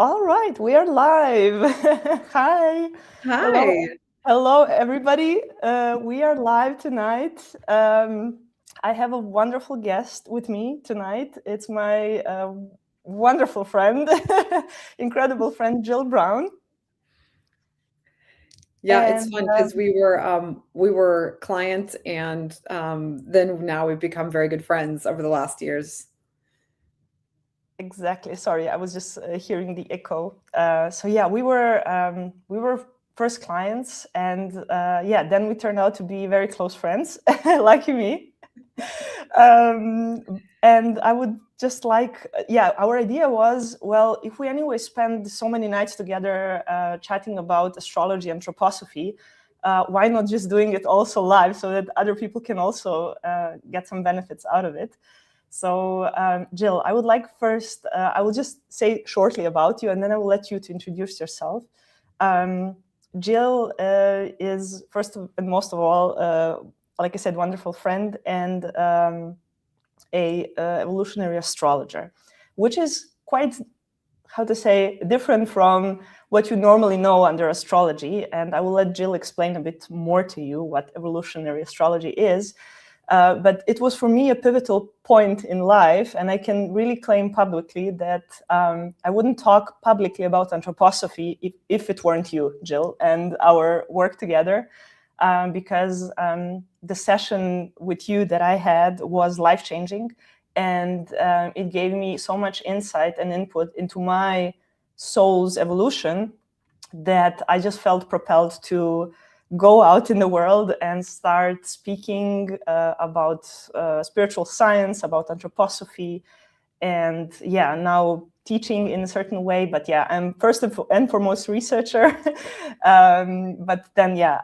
All right, we are live. Hi. Hello. Hi. Hello, everybody. We are live tonight. I have a wonderful guest with me tonight. It's my wonderful friend, incredible friend, Jill Brown. Yeah, it's And fun because we were clients and then now we've become very good friends over the last years. exactly, sorry, I was just hearing the echo. So yeah, we were first clients, and yeah, then we turned out to be very close friends, lucky me. And I would just like, yeah, our idea was, well, if we anyway spend so many nights together chatting about astrology and anthroposophy, why not just doing it also live so that other people can also get some benefits out of it? So, Jill, I would like first, I will just say shortly about you, and then I will let you to introduce yourself. Um, Jill is and most of all, like I said, wonderful friend and a evolutionary astrologer, which is quite, how to say, different from what you normally know under astrology. And I will let Jill explain a bit more to you what evolutionary astrology is. But it was for me a pivotal point in life, and I can really claim publicly that I wouldn't talk publicly about anthroposophy if it weren't you, Jill, and our work together, because the session with you that I had was life-changing, and it gave me so much insight and input into my soul's evolution that I just felt propelled to go out in the world and start speaking about spiritual science, about anthroposophy, and yeah, now teaching in a certain way. But yeah, I'm first and foremost researcher. But then yeah,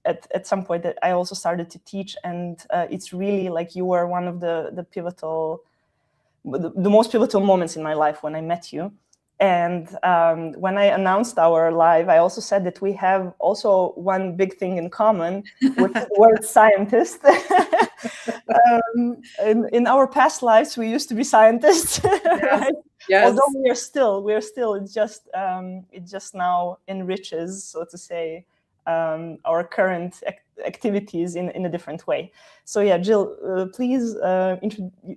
at some point that I also started to teach, and it's really like you were one of the pivotal, the most pivotal moments in my life when I met you. And when I announced our live, I also said that we have also one big thing in common, which is the word scientist. In our past lives, we used to be scientists, Yes. right? Although Yes. we're still. It just now enriches, so to say, our current activities in a different way. So yeah, Jill, please,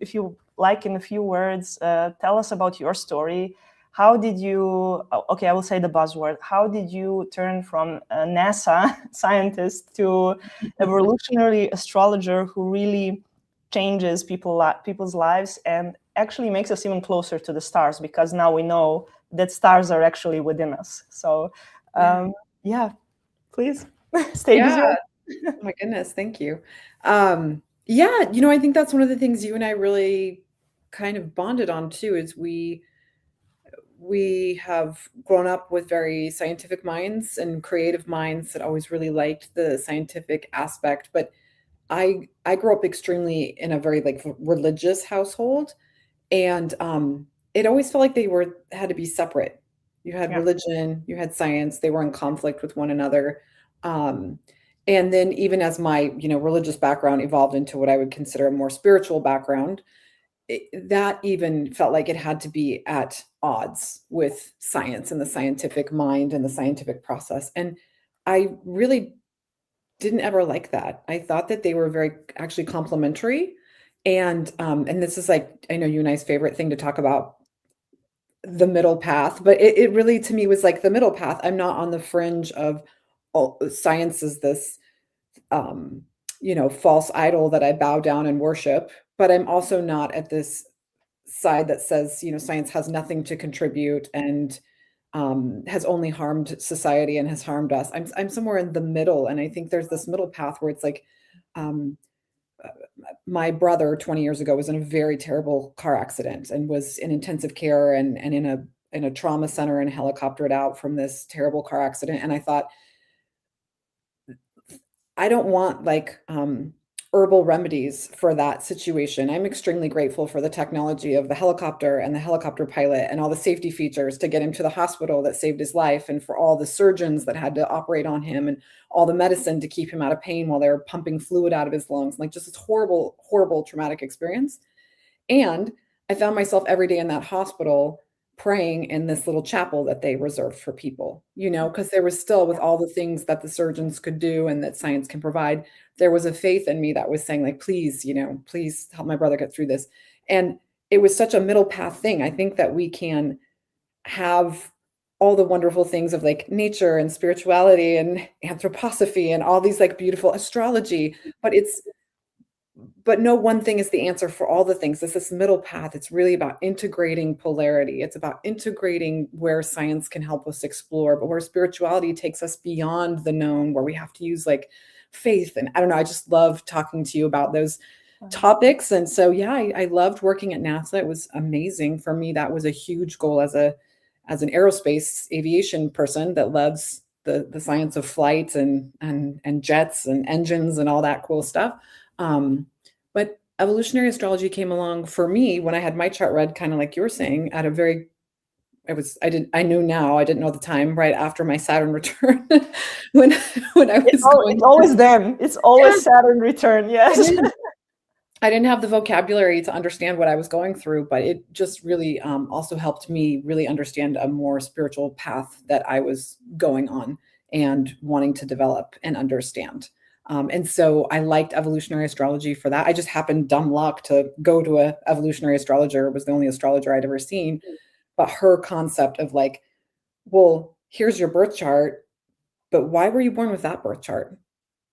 if you like, in a few words, tell us about your story. How did you? Okay, I will say the buzzword. How did you turn from a NASA scientist to evolutionary astrologer who really changes people's lives and actually makes us even closer to the stars, because now we know that stars are actually within us. So, Yeah. yeah, please, stage is Yeah. yours. Oh my goodness. Thank you. Yeah, I think that's one of the things you and I really kind of bonded on too, is we have grown up with very scientific minds and creative minds that always really liked the scientific aspect. But I grew up extremely in a very like religious household, and it always felt like they were had to be separate. You had Yeah, religion, you had science, they were in conflict with one another. Um, and then even as my religious background evolved into what I would consider a more spiritual background, that even felt like it had to be at odds with science and the scientific mind and the scientific process. And I really didn't ever like that. I thought that they were very actually complementary. And this is like, I know you and I's favorite thing to talk about, the middle path, but it really to me was like the middle path. I'm not on the fringe of, oh, science is this um, false idol that I bow down and worship, but I'm also not at this side that says, science has nothing to contribute and has only harmed society and has harmed us. I'm somewhere in the middle, and I think there's this middle path where it's like, um, uh, my brother 20 years ago was in a very terrible car accident and was in intensive care and in a trauma center and helicoptered out from this terrible car accident. And I thought, I don't want like herbal remedies for that situation. I'm extremely grateful for the technology of the helicopter and the helicopter pilot and all the safety features to get him to the hospital that saved his life, and for all the surgeons that had to operate on him, and all the medicine to keep him out of pain while they were pumping fluid out of his lungs. Like just this horrible, horrible traumatic experience. And I found myself every day in that hospital praying in this little chapel that they reserved for people, you know, because there was still, with all the things that the surgeons could do and that science can provide, there was a faith in me that was saying, like, please, you know, please help my brother get through this. And it was such a middle path thing. I think that we can have all the wonderful things of like nature and spirituality and anthroposophy and all these like beautiful astrology, but no one thing is the answer for all the things. It's this middle path. It's really about integrating polarity. It's about integrating where science can help us explore, but where spirituality takes us beyond the known, where we have to use like faith. And I don't know, I just love talking to you about those topics. And so, yeah, I loved working at NASA. It was amazing for me. That was a huge goal as an aerospace aviation person that loves the science of flight and jets and engines and all that cool stuff. But evolutionary astrology came along for me when I had my chart read, kind of like you were saying, at a very, I knew now, I didn't know at the time, right after my Saturn return, when I was it's always then. It's always Saturn return, yes. I didn't have the vocabulary to understand what I was going through, but it just really also helped me really understand a more spiritual path that I was going on and wanting to develop and understand. And so I liked evolutionary astrology for that. I just happened, dumb luck, to go to a evolutionary astrologer. It was the only astrologer I'd ever seen. But her concept of like, well, here's your birth chart, but why were you born with that birth chart?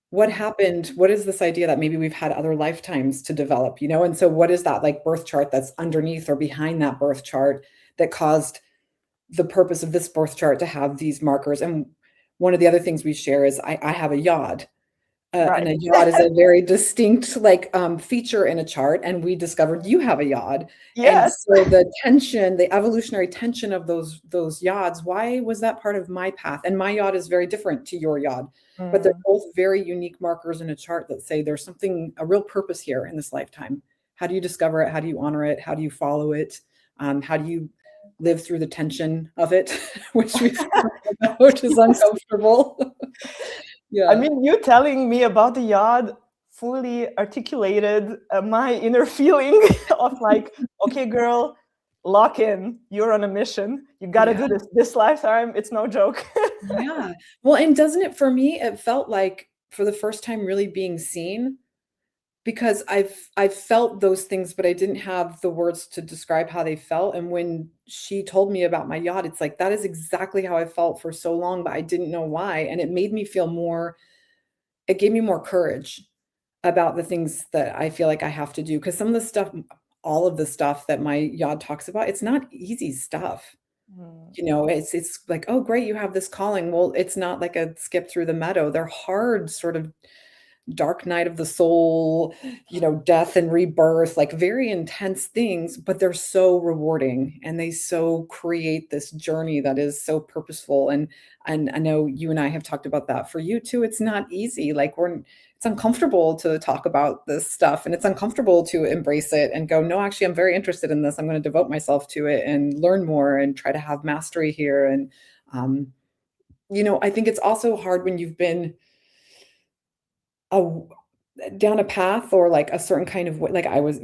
What happened? What is this idea that maybe we've had other lifetimes to develop, you know? And so what is that like birth chart that's underneath or behind that birth chart that caused the purpose of this birth chart to have these markers? And one of the other things we share is I have a yod. And a yod is a very distinct like feature in a chart. And we discovered you have a yod. Yes. And so the tension, the evolutionary tension of those yods, why was that part of my path? And my yod is very different to your yod, but they're both very unique markers in a chart that say there's something, a real purpose here in this lifetime. How do you discover it? How do you honor it? How do you follow it? How do you live through the tension of it, which we which is uncomfortable. Yeah. I mean, you telling me about the yod fully articulated my inner feeling of like, okay, girl, lock in. You're on a mission. You got to do this lifetime. It's no joke. Yeah. Well, and doesn't it, for me, it felt like for the first time really being seen, because I've felt those things, but I didn't have the words to describe how they felt. And when she told me about my yod, it's like, that is exactly how I felt for so long, but I didn't know why. And it made me feel more, it gave me more courage about the things that I feel like I have to do. Because some of the stuff, all of the stuff that my yod talks about, it's not easy stuff. You know, it's like, oh, great, you have this calling. Well, it's not like a skip through the meadow. They're hard, sort of dark night of the soul, you know, death and rebirth, like very intense things, but they're so rewarding, and they so create this journey that is so purposeful. And I know you and I have talked about that. For you too, it's not easy. Like it's uncomfortable to talk about this stuff, and it's uncomfortable to embrace it and go, no, actually, I'm very interested in this. I'm going to devote myself to it and learn more and try to have mastery here. And, you know, I think it's also hard when you've been down a path or like a certain kind of way. Like I was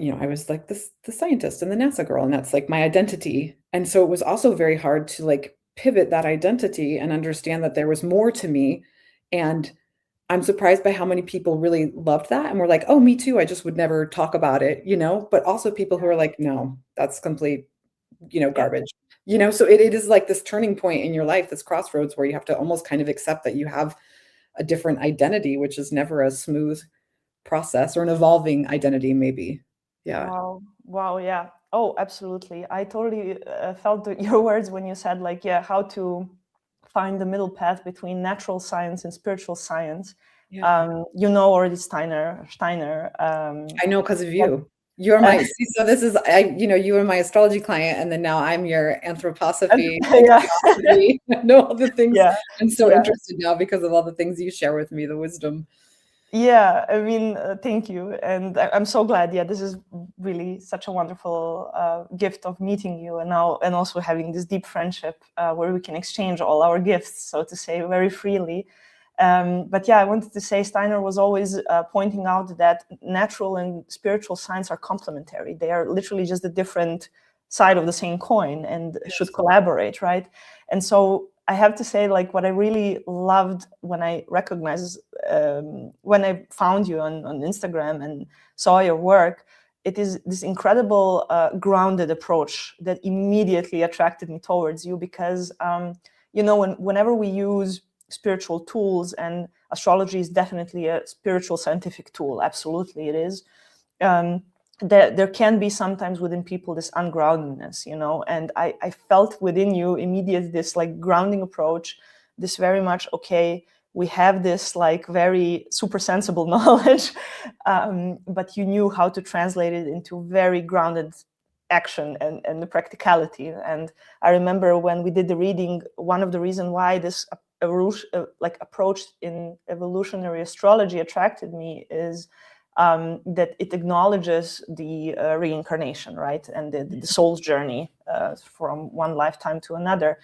like the scientist and the NASA girl, and that's like my identity. And so it was also very hard to like pivot that identity and understand that there was more to me. And I'm surprised by how many people really loved that and were like, oh, me too. I just would never talk about it, you know, but also people who are like, no, that's complete, you know, garbage, you know? So it is like this turning point in your life, this crossroads where you have to almost kind of accept that you have a different identity, which is never a smooth process, or an evolving identity, maybe. Yeah. Wow. Yeah. Oh, absolutely. I totally felt your words when you said like, yeah, how to find the middle path between natural science and spiritual science. Yeah. You know already Steiner. I know because of you. You're my, so this is, you know, you were my astrology client, and then now I'm your anthroposophy. I know all the things. I'm so interested now because of all the things you share with me, the wisdom. Yeah, I mean, thank you. And I'm so glad. Yeah, this is really such a wonderful gift of meeting you, and also having this deep friendship where we can exchange all our gifts, so to say, very freely. But yeah, I wanted to say Steiner was always pointing out that natural and spiritual science are complementary. They are literally just the different side of the same coin and should collaborate, right? And so I have to say, like, what I really loved when I recognized, when I found you on Instagram and saw your work, it is this incredible grounded approach that immediately attracted me towards you, because, you know, whenever we use spiritual tools, and astrology is definitely a spiritual scientific tool, absolutely it is, there can be sometimes within people this ungroundedness, you know, and I felt within you immediate this like grounding approach, this very much, okay, we have this like very super sensible knowledge, but you knew how to translate it into very grounded action and the practicality. And I remember when we did the reading, one of the reasons why this approach in evolutionary astrology attracted me is that it acknowledges the reincarnation, right? And the soul's journey from one lifetime to another.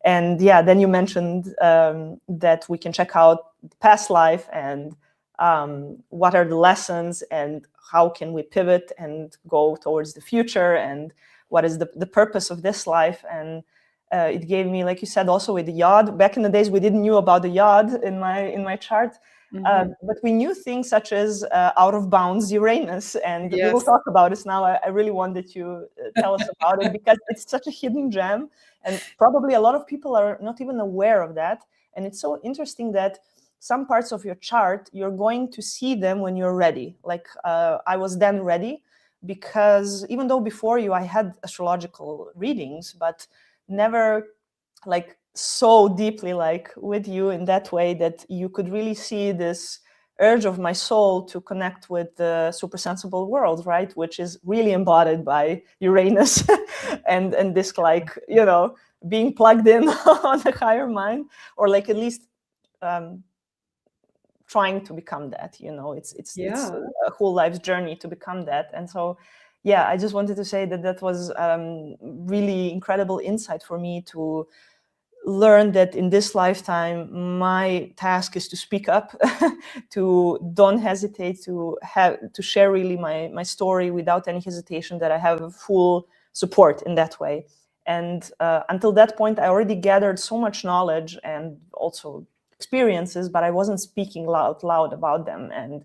And yeah, then you mentioned that we can check out past life and what are the lessons and how can we pivot and go towards the future and what is the purpose of this life. And it gave me, like you said, also with the yod. Back in the days, we didn't knew about the yod in my chart. But we knew things such as out of bounds Uranus, and we will talk about this now. I really wanted you to tell us about it, because it's such a hidden gem, and probably a lot of people are not even aware of that. And it's so interesting that some parts of your chart, you're going to see them when you're ready. Like I was then ready, because even though before you I had astrological readings, but never like so deeply like with you in that way that you could really see this urge of my soul to connect with the supersensible world, right? Which is really embodied by Uranus and this like, you know, being plugged in on the higher mind, or like at least trying to become that, you know, it's a whole life's journey to become that. And so, yeah, I just wanted to say that was really incredible insight for me to learn that in this lifetime, my task is to speak up, to don't hesitate to share really my story without any hesitation, that I have full support in that way. And until that point, I already gathered so much knowledge and also experiences, but I wasn't speaking loud about them. And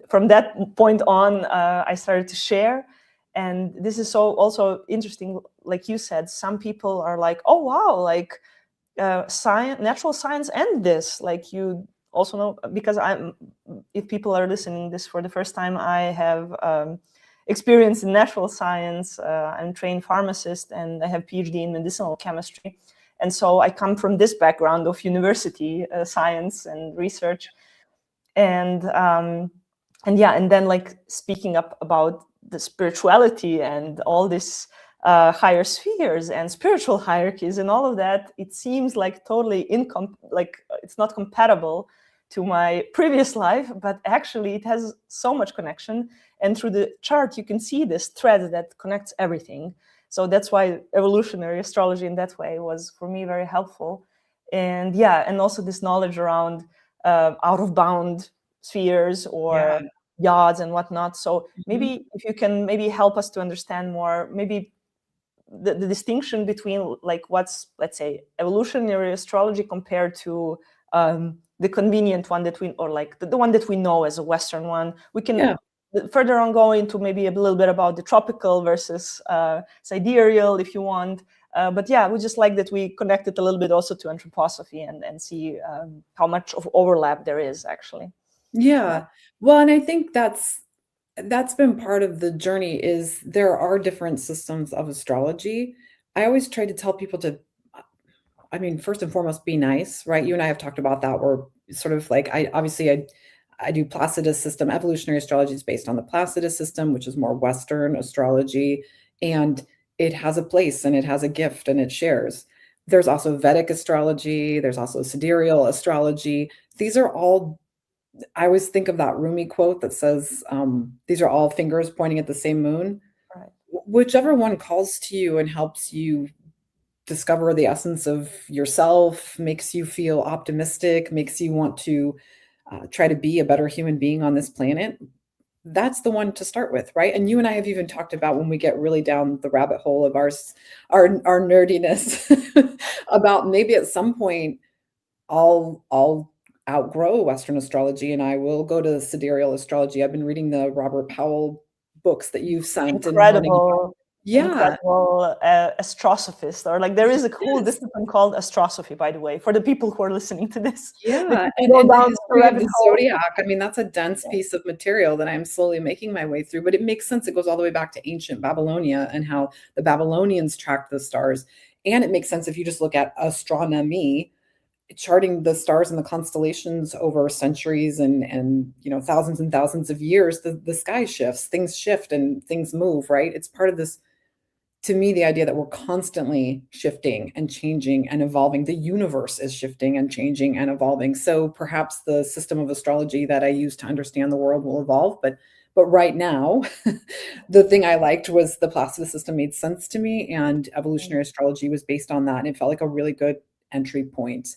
from that point on, I started to share. And this is so also interesting, like you said, some people are like, oh, wow, like, science, natural science, and this, like, you also know, because if people are listening this for the first time, I have experience in natural science. I'm trained pharmacist, and I have PhD in medicinal chemistry, and so I come from this background of university science and research, and yeah, and then like speaking up about the spirituality and all this higher spheres and spiritual hierarchies and all of that, it seems like totally it's not compatible to my previous life, but actually it has so much connection. And through the chart, you can see this thread that connects everything. So that's why evolutionary astrology in that way was for me very helpful. And yeah, and also this knowledge around out of bound spheres or yods and whatnot. So maybe if you can maybe help us to understand more, maybe the distinction between like what's, let's say, evolutionary astrology compared to the convenient one that we, or like the one that we know as a Western one. We can further on go into maybe a little bit about the tropical versus sidereal if you want. But yeah, we just like that we connect it a little bit also to anthroposophy and see how much of overlap there is actually. Yeah. Well, and I think that's been part of the journey, is there are different systems of astrology. I always try to tell people to, I mean, first and foremost, be nice, right? You and I have talked about that. We're sort of like, I do Placidus system. Evolutionary astrology is based on the Placidus system, which is more Western astrology, and it has a place and it has a gift and it shares. There's also Vedic astrology. There's also sidereal astrology. These are all, I always think of that Rumi quote that says, these are all fingers pointing at the same moon. Right. Whichever one calls to you and helps you discover the essence of yourself, makes you feel optimistic, makes you want to try to be a better human being on this planet, that's the one to start with, right? And you and I have even talked about, when we get really down the rabbit hole of our nerdiness, about maybe at some point I'll outgrow Western astrology and I will go to sidereal astrology. I've been reading the Robert Powell books that you've sent and wanting, yeah. Incredible astrosophist, or like there is a cool Yes. discipline called astrosophy, by the way, for the people who are listening to this. Yeah, They go and the down the history of rabbit the hole. zodiac, I mean, that's a dense piece of material that I'm slowly making my way through, but it makes sense. It goes all the way back to ancient Babylonia and how the Babylonians tracked the stars. And it makes sense if you just look at astronomy, charting the stars and the constellations over centuries and thousands and thousands of years. The sky shifts, things shift and things move, right? It's part of this, to me, the idea that we're constantly shifting and changing and evolving. The universe is shifting and changing and evolving. So perhaps the system of astrology that I use to understand the world will evolve. But right now, the thing I liked was the Placida system made sense to me, and evolutionary astrology was based on that. And it felt like a really good entry point.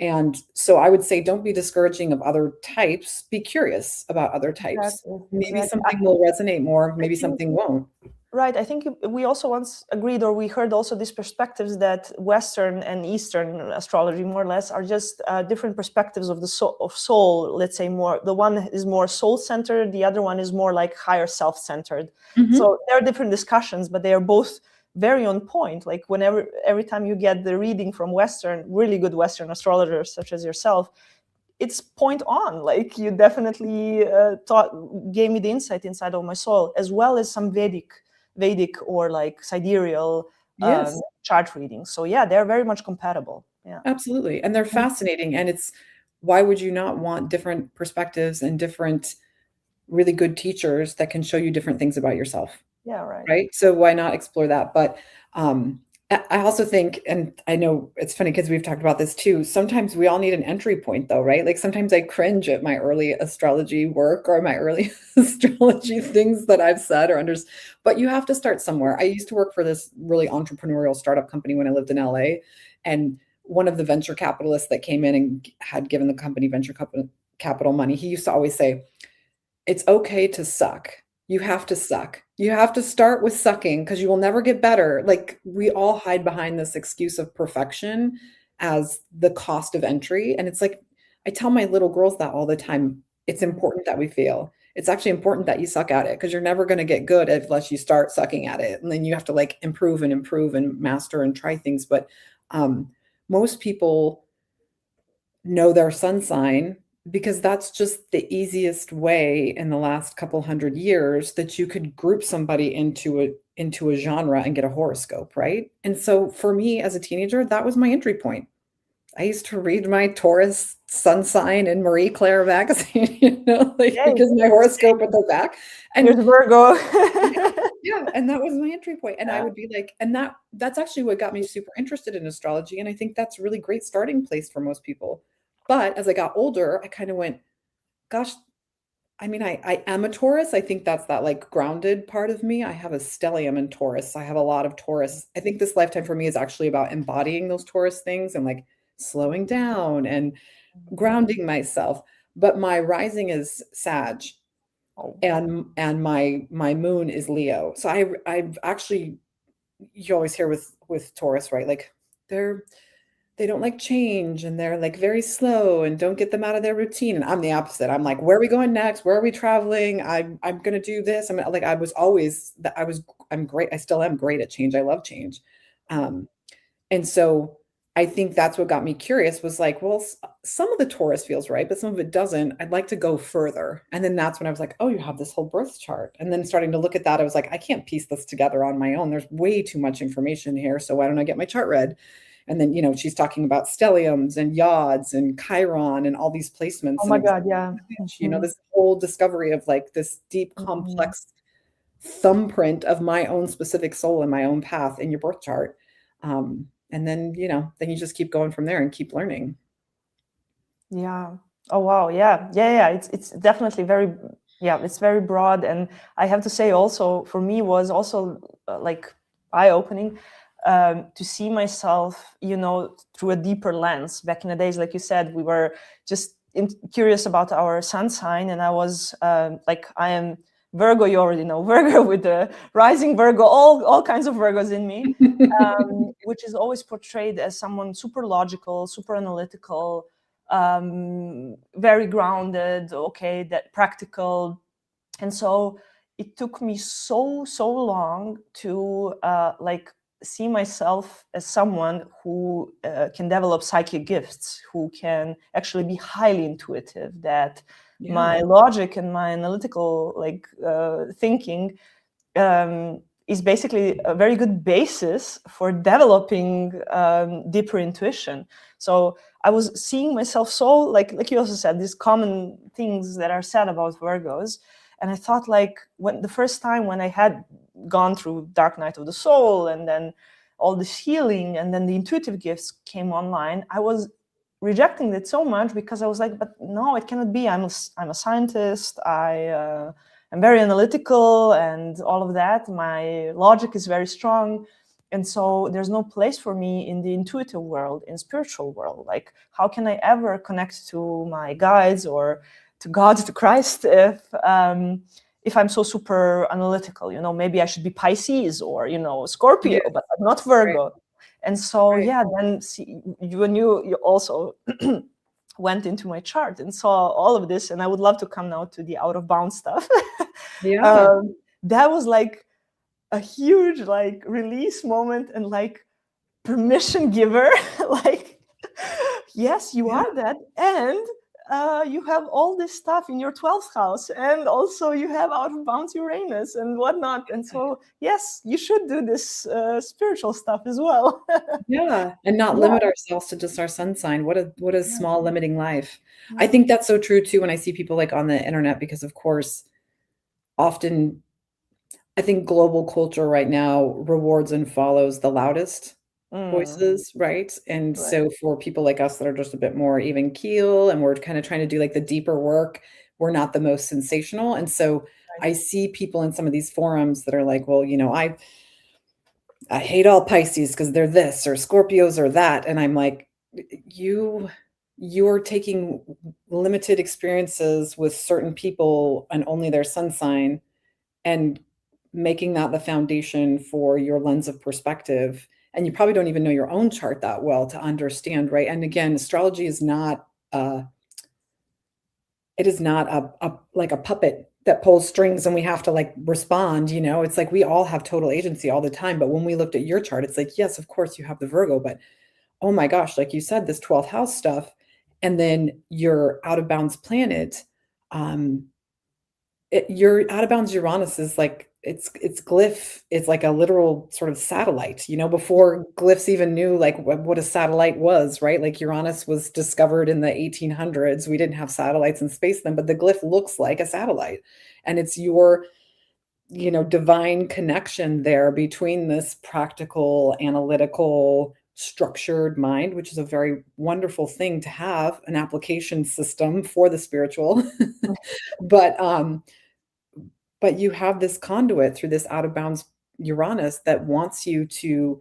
And so I would say, don't be discouraging of other types. Be curious about other types. Maybe something will resonate more, maybe something won't. Right. I think we also once agreed, or we heard also these perspectives, that Western and Eastern astrology, more or less, are just different perspectives of the soul. Let's say more. The one is more soul-centered. The other one is more like higher self-centered. Mm-hmm. So there are different discussions, but they are both very on point. Like every time you get the reading from really good Western astrologers such as yourself, it's point on. Like you definitely gave me the insight inside of my soul, as well as some Vedic or like sidereal Yes. chart reading. So yeah, they're very much compatible. Yeah, absolutely. And they're fascinating. And why would you not want different perspectives and different really good teachers that can show you different things about yourself? Yeah, right. Right. So why not explore that? But I also think, and I know it's funny because we've talked about this too, sometimes we all need an entry point though, right? Like sometimes I cringe at my early astrology work or my early astrology things that I've said but you have to start somewhere. I used to work for this really entrepreneurial startup company when I lived in LA. And one of the venture capitalists that came in and had given the company venture capital money, he used to always say, it's okay to suck. You have to suck. You have to start with sucking because you will never get better. Like we all hide behind this excuse of perfection as the cost of entry. And it's like, I tell my little girls that all the time. It's important that we fail. It's actually important that you suck at it because you're never going to get good unless you start sucking at it. And then you have to like improve and master and try things. But most people know their sun sign because that's just the easiest way in the last couple hundred years that you could group somebody into a genre and get a horoscope, right? And so for me as a teenager, that was my entry point. I used to read my Taurus sun sign in Marie Claire magazine, because my horoscope at the back. And here's Virgo. Yeah, and that was my entry point. And I would be like, and that's actually what got me super interested in astrology. And I think that's a really great starting place for most people. But as I got older, I kind of went, gosh, I mean, I am a Taurus. I think that's that like grounded part of me. I have a stellium in Taurus. I have a lot of Taurus. I think this lifetime for me is actually about embodying those Taurus things and like slowing down and grounding myself. But my rising is Sag. And my moon is Leo. So I've actually, you always hear with Taurus, right? Like they don't like change and they're like very slow and don't get them out of their routine. And I'm the opposite. I'm like, where are we going next? Where are we traveling? I'm going to do this. I'm like, I'm great. I still am great at change. I love change. And so I think that's what got me curious was like, well, some of the Taurus feels right, but some of it doesn't. I'd like to go further. And then that's when I was like, oh, you have this whole birth chart. And then starting to look at that, I was like, I can't piece this together on my own. There's way too much information here. So why don't I get my chart read? And then, she's talking about stelliums and yods and Chiron and all these placements. Oh my God, yeah. This whole discovery of like this deep, complex thumbprint of my own specific soul and my own path in your birth chart. And then, then you just keep going from there and keep learning. Yeah. Oh, wow. Yeah. It's definitely it's very broad. And I have to say also for me was also like eye-opening to see myself, through a deeper lens. Back in the days, like you said, we were just curious about our sun sign. And I was I am Virgo, you already know, Virgo with the rising Virgo, all kinds of Virgos in me, which is always portrayed as someone super logical, super analytical, very grounded, okay, that practical. And so it took me so long to like see myself as someone who can develop psychic gifts, who can actually be highly intuitive, that my logic and my analytical like thinking is basically a very good basis for developing deeper intuition. So I was seeing myself so like you also said, these common things that are said about Virgos. And I thought, like, when the first time when I had gone through Dark Night of the Soul, and then all this healing, and then the intuitive gifts came online, I was rejecting it so much because I was like, but no, it cannot be. I'm a scientist. I'm very analytical and all of that. My logic is very strong. And so there's no place for me in the intuitive world, in spiritual world. Like, how can I ever connect to my guides or to God, to Christ, if I'm so super analytical? You know, maybe I should be Pisces or, you know, Scorpio, but not Virgo. Right. And so, yeah, then when you also went into my chart and saw all of this, and I would love to come now to the out of bounds stuff. That was like a huge like release moment and like permission giver. Like, yes, you are that, and you have all this stuff in your 12th house, and also you have out of bounds Uranus and whatnot. And so, yes, you should do this spiritual stuff as well. And not limit ourselves to just our sun sign. What a small limiting life. I think that's so true too when I see people like on the internet, because of course, often I think global culture right now rewards and follows the loudest voices, right? And so for people like us that are just a bit more even keel and we're kind of trying to do like the deeper work, we're not the most sensational. And so I see people in some of these forums that are like, well, you know, I hate all Pisces because they're this, or Scorpios or that. And I'm like, you're taking limited experiences with certain people and only their sun sign and making that the foundation for your lens of perspective. And you probably don't even know your own chart that well to understand, right? And again, astrology is not it is not a like a puppet that pulls strings and we have to like respond, you know. It's like we all have total agency all the time. But when we looked at your chart, it's like, yes, of course you have the Virgo, but oh my gosh, like you said, this 12th house stuff, and then your out of bounds planet, your out of bounds Uranus is like it's glyph. It's like a literal sort of satellite, you know, before glyphs even knew like what a satellite was, right? Like Uranus was discovered in the 1800s. We didn't have satellites in space then, but the glyph looks like a satellite, and it's your, you know, divine connection there between this practical, analytical, structured mind, which is a very wonderful thing to have, an application system for the spiritual. But you have this conduit through this out of bounds Uranus that wants you to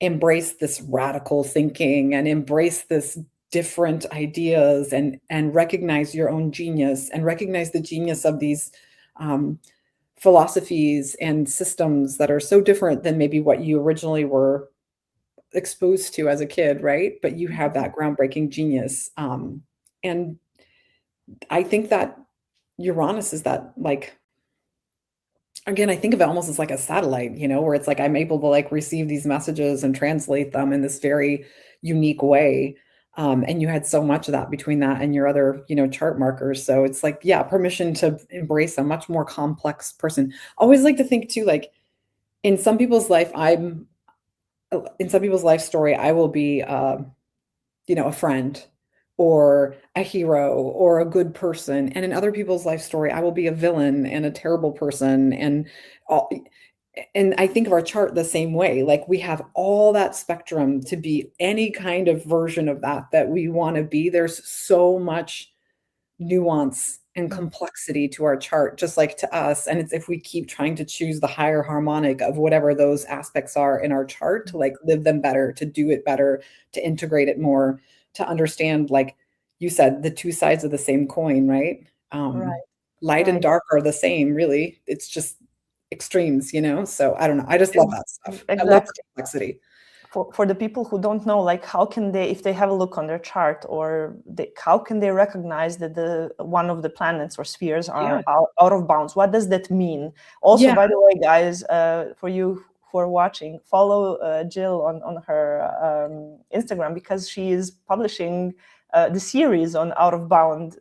embrace this radical thinking and embrace this different ideas and recognize your own genius and recognize the genius of these philosophies and systems that are so different than maybe what you originally were exposed to as a kid, right? But you have that groundbreaking genius. And I think that Uranus is that, like, again, I think of it almost as like a satellite, you know, where it's like I'm able to like receive these messages and translate them in this very unique way. And you had so much of that between that and your other, you know, chart markers. So it's like, yeah, permission to embrace a much more complex person. I always like to think too, like in some people's life, in some people's life story, I will be, you know, a friend or a hero or a good person. And in other people's life story, I will be a villain and a terrible person. And I think of our chart the same way. Like we have all that spectrum to be any kind of version of that we want to be. There's so much nuance and complexity to our chart, just like to us. And it's if we keep trying to choose the higher harmonic of whatever those aspects are in our chart to like live them better, to do it better, to integrate it more, to understand, like you said, the two sides of the same coin, right? Right. light and dark are the same, really. It's just extremes, you know? So I don't know. I just love that stuff. Exactly. I love the complexity. For the people who don't know, like, how can they, if they have a look on their chart, or how can they recognize that one of the planets or spheres are out of bounds? What does that mean? Also, by the way, guys, for you who are watching, follow Jill on her Instagram, because she is publishing the series on out of bound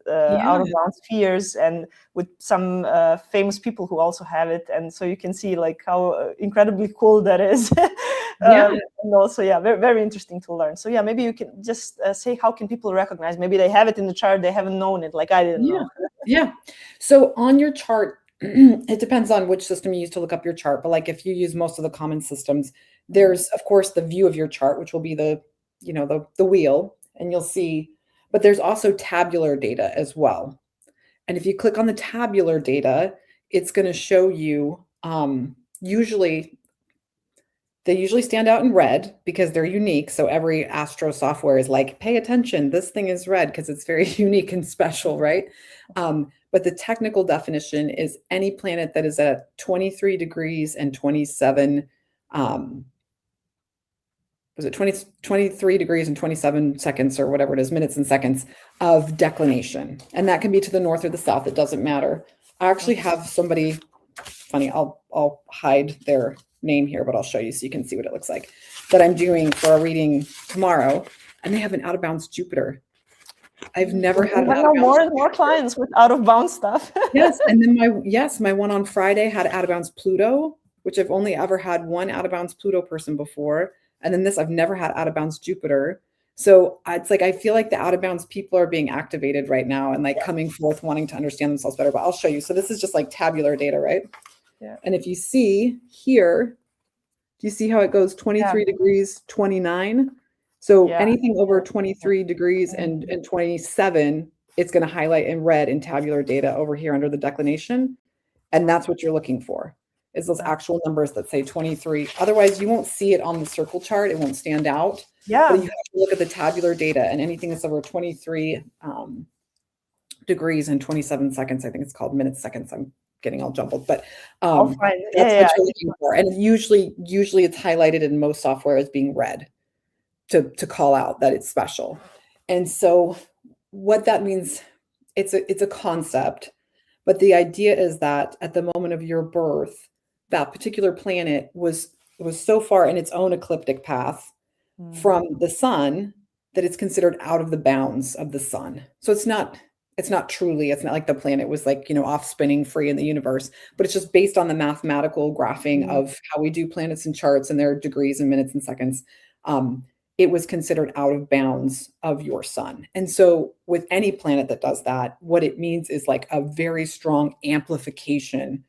spheres, and with some famous people who also have it, and so you can see like how incredibly cool that is. And also, very, very interesting to learn. So maybe you can just say, how can people recognize? Maybe they have it in the chart, they haven't known it, like I didn't know. So on your chart, it depends on which system you use to look up your chart, but like if you use most of the common systems, there's of course the view of your chart, which will be the wheel, and you'll see, but there's also tabular data as well. And if you click on the tabular data, it's going to show you, they usually stand out in red because they're unique. So every astro software is like, pay attention, this thing is red because it's very unique and special, right? But the technical definition is any planet that is at 23 degrees and 27, was it 23 degrees and 27 seconds or whatever it is, minutes and seconds of declination. And that can be to the north or the south, it doesn't matter. I actually have somebody, funny, I'll hide their name here, but I'll show you so you can see what it looks like, that I'm doing for a reading tomorrow, and they have an out of bounds Jupiter. I've never had more and more clients with out of bounds stuff. Yes, and then my one on Friday had out of bounds Pluto, which I've only ever had one out of bounds Pluto person before, and then this I've never had out of bounds Jupiter. So it's like I feel like the out of bounds people are being activated right now and like coming forth, wanting to understand themselves better. But I'll show you. So this is just like tabular data, right? Yeah. And if you see here, do you see how it goes 23 degrees, 29? So anything over 23 degrees and 27, it's going to highlight in red in tabular data over here under the declination. And that's what you're looking for, is those actual numbers that say 23. Otherwise, you won't see it on the circle chart. It won't stand out. Yeah. But you have to look at the tabular data, and anything that's over 23 degrees and 27 seconds, I think it's called minutes, seconds. I'm getting all jumbled, but that's what you're looking for. And usually it's highlighted in most software as being red to call out that it's special. And so what that means, it's a concept, but the idea is that at the moment of your birth, that particular planet was so far in its own ecliptic path from the sun that it's considered out of the bounds of the sun. So it's not like the planet was like, off spinning free in the universe, but it's just based on the mathematical graphing of how we do planets and charts and their degrees and minutes and seconds. It was considered out of bounds of your sun. And so with any planet that does that, what it means is like a very strong amplification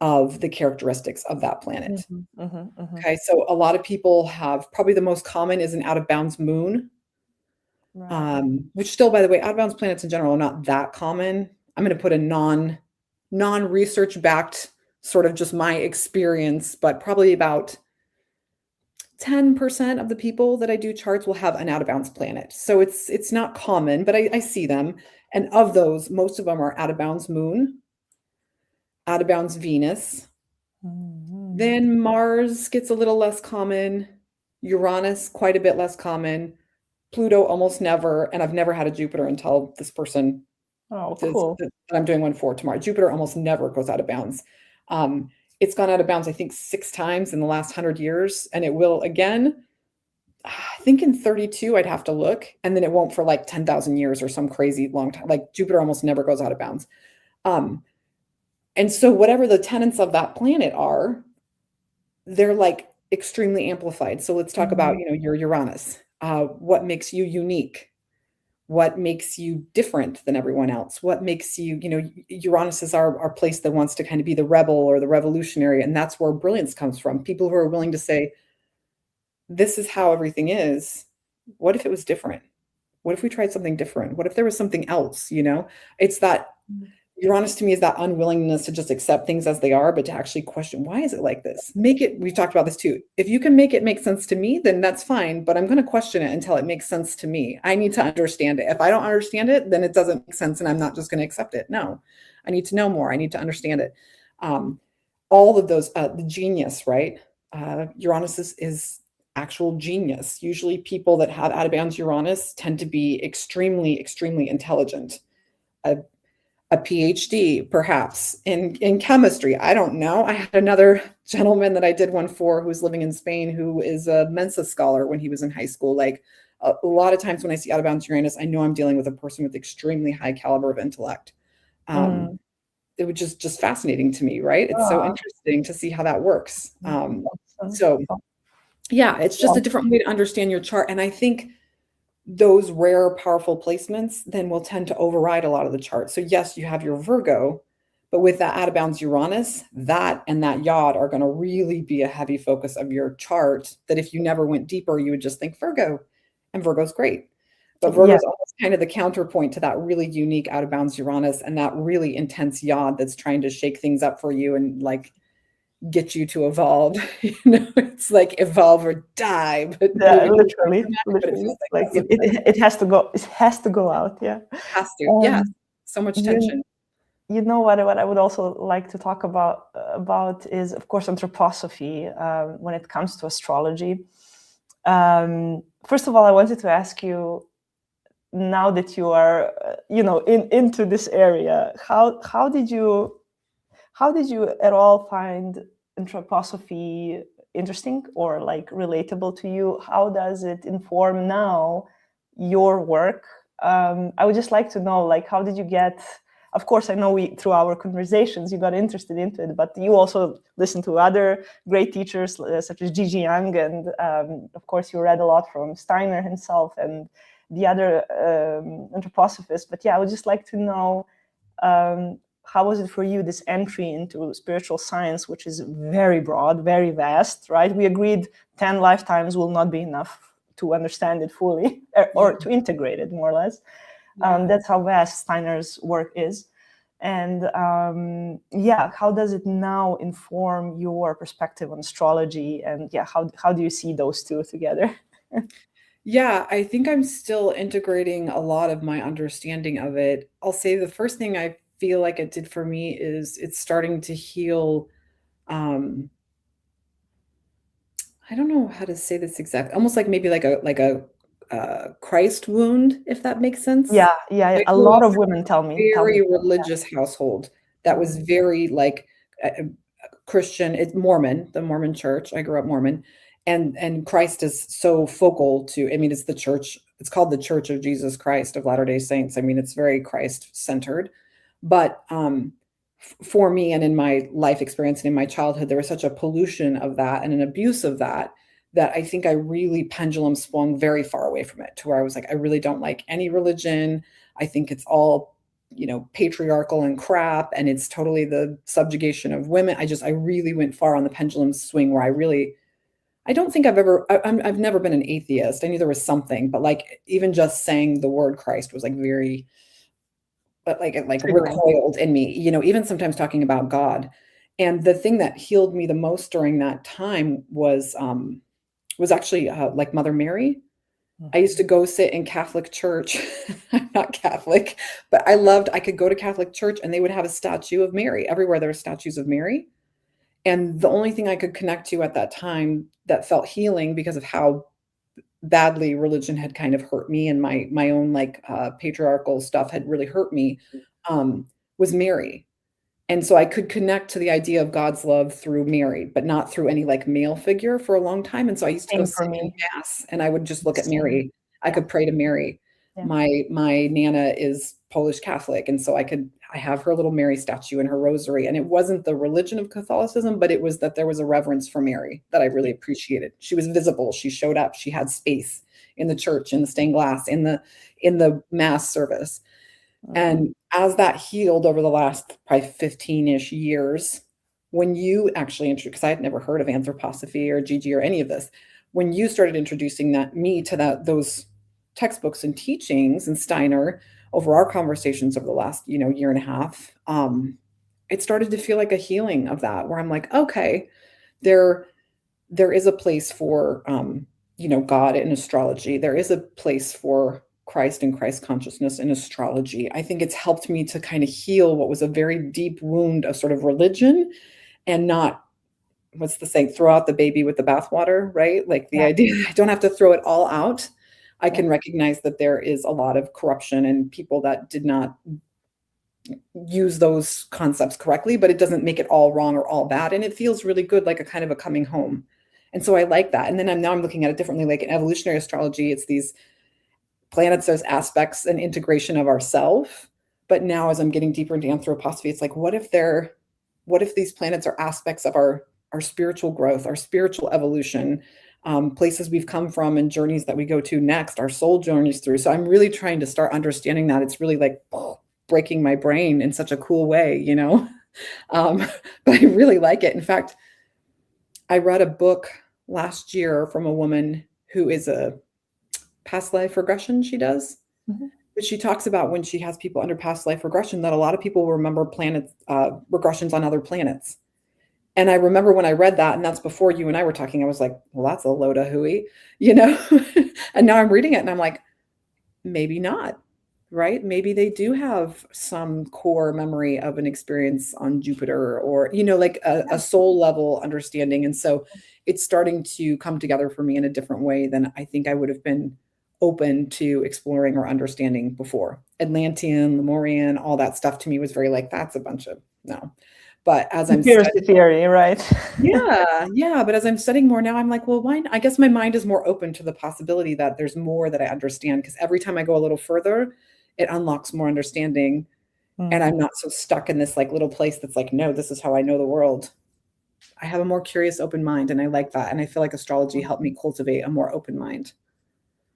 of the characteristics of that planet. Okay. So a lot of people have, probably the most common is an out of bounds moon. Which still, by the way, out of bounds planets in general are not that common. I'm going to put a non-research backed sort of just my experience, but probably about 10% of the people that I do charts will have an out of bounds planet. So it's not common, but I see them. And of those, most of them are out of bounds moon, out of bounds Venus. Then Mars gets a little less common. Uranus, quite a bit less common. Pluto, almost never. And I've never had a Jupiter until this person that I'm doing one for tomorrow. Jupiter almost never goes out of bounds. It's gone out of bounds, I think, 6 times in the last 100 years. And it will again, I think in 32, I'd have to look. And then it won't for like 10,000 years or some crazy long time. Like Jupiter almost never goes out of bounds. And so whatever the tenets of that planet are, they're like extremely amplified. So let's talk about, your Uranus. What makes you unique? What makes you different than everyone else? What makes you, Uranus is our place that wants to kind of be the rebel or the revolutionary. And that's where brilliance comes from. People who are willing to say, this is how everything is. What if it was different? What if we tried something different? What if there was something else? It's that Uranus to me is that unwillingness to just accept things as they are, but to actually question, why is it like this? We've talked about this too. If you can make it make sense to me, then that's fine, but I'm going to question it until it makes sense to me. I need to understand it. If I don't understand it, then it doesn't make sense and I'm not just going to accept it. No, I need to know more. I need to understand it. All of those, the genius, right? Uranus is actual genius. Usually people that have out of bounds Uranus tend to be extremely, extremely intelligent. A PhD, perhaps in chemistry. I don't know. I had another gentleman that I did one for who's living in Spain, who is a Mensa scholar when he was in high school. Like a lot of times when I see out of bounds Uranus, I know I'm dealing with a person with extremely high caliber of intellect. It was just fascinating to me, right? It's so interesting to see how that works. So yeah, it's just a different way to understand your chart. And I think those rare, powerful placements then will tend to override a lot of the chart. So yes, you have your Virgo, but with that out of bounds Uranus, that and that Yod are going to really be a heavy focus of your chart, that if you never went deeper, you would just think Virgo, and Virgo's great. But Virgo's almost kind of the counterpoint to that really unique out of bounds Uranus and that really intense Yod that's trying to shake things up for you and like get you to evolve. It's like evolve or die. But literally, it has to go. It has to go out. Yeah, it has to. Yeah, so much tension. You know what I would also like to talk about is, of course, anthroposophy when it comes to astrology. First of all, I wanted to ask you, now that you are into this area, how did you at all find anthroposophy interesting or like relatable to you? How does it inform now your work? I would just like to know, like, how did you get? Of course, I know through our conversations you got interested into it, but you also listened to other great teachers such as Gigi Young, and of course you read a lot from Steiner himself and the other anthroposophists. But yeah, I would just like to know, how was it for you, this entry into spiritual science, which is very broad, very vast, right? We agreed 10 lifetimes will not be enough to understand it fully or to integrate it, more or less. That's how vast Steiner's work is. And how does it now inform your perspective on astrology? And how do you see those two together? Yeah, I think I'm still integrating a lot of my understanding of it. I'll say the first thing I feel like it did for me is it's starting to heal. I don't know how to say this exactly. Almost like maybe like a Christ wound, if that makes sense. Yeah. A lot of women tell me. Very religious household that was very like Christian. It's Mormon, the Mormon church. I grew up Mormon. And Christ is so focal to, I mean, it's the church, it's called the Church of Jesus Christ of Latter-day Saints. I mean, it's very Christ-centered. But for me and in my life experience and in my childhood, there was such a pollution of that and an abuse of that I think I really pendulum swung very far away from it, to where I was like, I really don't like any religion. I think it's all, patriarchal and crap, and it's totally the subjugation of women. I really went far on the pendulum swing where I don't think I've never been an atheist. I knew there was something, but like even just saying the word Christ was like very, but like recoiled in me, even sometimes talking about God. And the thing that healed me the most during that time was actually like Mother Mary. I used to go sit in Catholic church. I'm not Catholic, but I could go to Catholic church and they would have a statue of Mary. Everywhere there were statues of Mary. And the only thing I could connect to at that time that felt healing, because of how badly religion had kind of hurt me and my own like patriarchal stuff had really hurt me, was Mary. And so I could connect to the idea of God's love through Mary, but not through any like male figure for a long time. And so I used to go sit in mass and I would just look at Mary. I could pray to Mary. Yeah. My Nana is Polish Catholic. And so I have her little Mary statue and her rosary. And it wasn't the religion of Catholicism, but it was that there was a reverence for Mary that I really appreciated. She was visible. She showed up. She had space in the church, in the stained glass, in the mass service. And as that healed over the last probably 15-ish years, when you actually because I had never heard of anthroposophy or Gigi or any of this, when you started introducing me to those textbooks and teachings and Steiner over our conversations over the last, year and a half, it started to feel like a healing of that, where I'm like, okay, there is a place for, God in astrology. There is a place for Christ and Christ consciousness in astrology. I think it's helped me to kind of heal what was a very deep wound of sort of religion, and not, what's the saying, throw out the baby with the bathwater, right? Like the idea, I don't have to throw it all out. I can recognize that there is a lot of corruption and people that did not use those concepts correctly, but it doesn't make it all wrong or all bad. And it feels really good, like a kind of a coming home. And so I like that. And then now I'm looking at it differently. Like in evolutionary astrology, it's these planets as aspects and integration of ourself. But now as I'm getting deeper into anthroposophy, it's like, what if these planets are aspects of our spiritual growth, our spiritual evolution, places we've come from and journeys that we go to next, our soul journeys through. So I'm really trying to start understanding that. It's really like breaking my brain in such a cool way, you know? But I really like it. In fact, I read a book last year from a woman who is a past life regression she does. Mm-hmm. But she talks about when she has people under past life regression, that a lot of people remember planets, regressions on other planets. And I remember when I read that, and that's before you and I were talking, I was like, well, that's a load of hooey, you know? And now I'm reading it and I'm like, maybe not, right? Maybe they do have some core memory of an experience on Jupiter, or, you know, like a soul level understanding. And so it's starting to come together for me in a different way than I think I would have been open to exploring or understanding before. Atlantean, Lemurian, all that stuff to me was very like, that's a bunch of no. But as I'm conspiracy theory, right? yeah. But as I'm studying more now, I'm like, well, why? I guess my mind is more open to the possibility that there's more that I understand, because every time I go a little further, it unlocks more understanding. And I'm not so stuck in this like little place that's like, no, this is how I know the world. I have a more curious, open mind, and I like that. And I feel like astrology helped me cultivate a more open mind.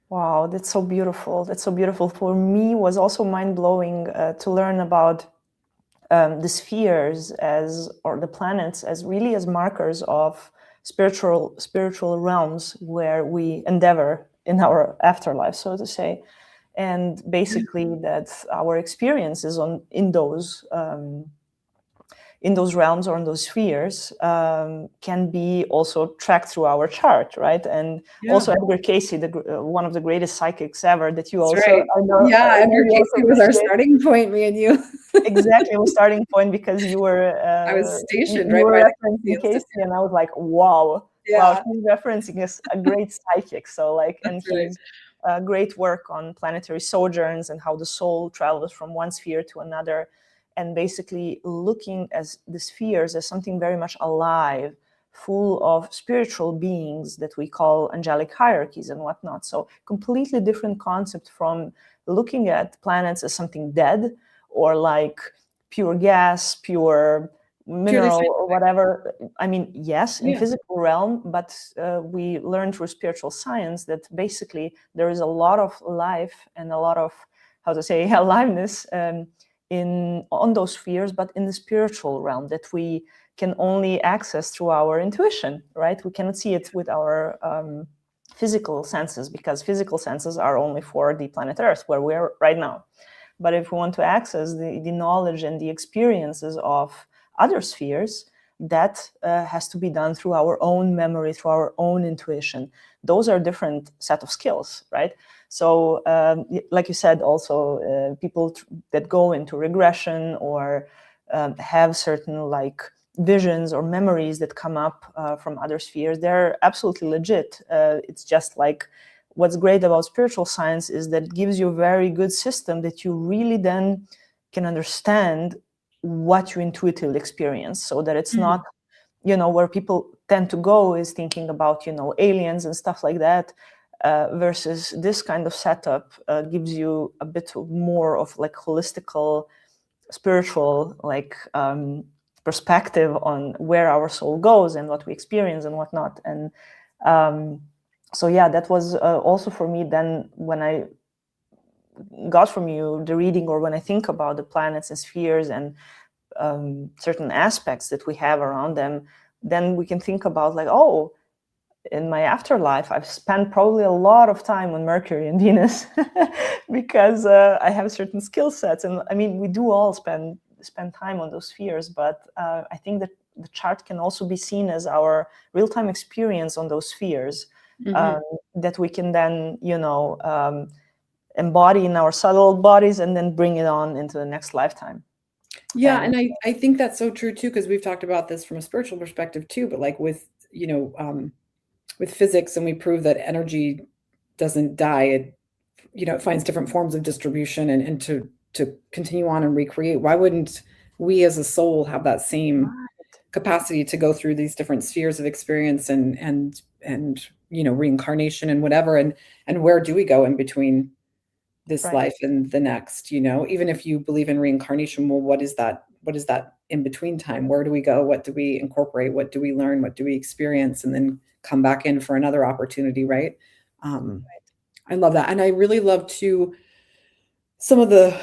Wow, that's so beautiful. That's so beautiful. For me, was also mind-blowing to learn about the spheres or the planets as really as markers of spiritual realms where we endeavor in our afterlife, so to say. And basically that our experiences in those realms or in those spheres can be also tracked through our chart, right? And also Edgar Casey, one of the greatest psychics ever, that you That's also right. Edgar Casey was our starting point, me and you. Exactly, a starting point, because you were I was stationed you right were by referencing Casey, and I was like, wow, he's referencing a great psychic. So like, and he's great work on planetary sojourns and how the soul travels from one sphere to another, and basically looking as the spheres as something very much alive, full of spiritual beings that we call angelic hierarchies and whatnot. So completely different concept from looking at planets as something dead, or like pure gas, pure mineral, or whatever. I mean, yes, in physical realm, but we learn through spiritual science that basically there is a lot of life and a lot of, how to say, aliveness on those spheres, but in the spiritual realm that we can only access through our intuition, right? We cannot see it with our physical senses, because physical senses are only for the planet Earth, where we are right now. But if we want to access the knowledge and the experiences of other spheres, that has to be done through our own memory, through our own intuition. Those are different set of skills, right? So like you said, also people that go into regression or have certain like visions or memories that come up from other spheres, they're absolutely legit. It's just like, what's great about spiritual science is that it gives you a very good system that you really then can understand what you intuitively experience, so that it's not, where people tend to go is thinking about, aliens and stuff like that, versus this kind of setup gives you a bit more of like holistical, spiritual, like perspective on where our soul goes and what we experience and whatnot. And so yeah, that was also for me then, when I got from you the reading, or when I think about the planets and spheres and certain aspects that we have around them, then we can think about like, oh, in my afterlife, I've spent probably a lot of time on Mercury and Venus because I have certain skill sets. And I mean, we do all spend time on those spheres, but I think that the chart can also be seen as our real-time experience on those spheres, that we can then, embody in our subtle bodies and then bring it on into the next lifetime. Yeah, and I think that's so true too, because we've talked about this from a spiritual perspective too, but like with, with physics, and we prove that energy doesn't die. It, it finds different forms of distribution and to continue on and recreate. Why wouldn't we as a soul have that same capacity to go through these different spheres of experience and reincarnation and whatever, and where do we go in between this life and the next? Even if you believe in reincarnation, well, what is that in between time? Where do we go? What do we incorporate? What do we learn? What do we experience? And then come back in for another opportunity, right? I love that. And I really love too some of the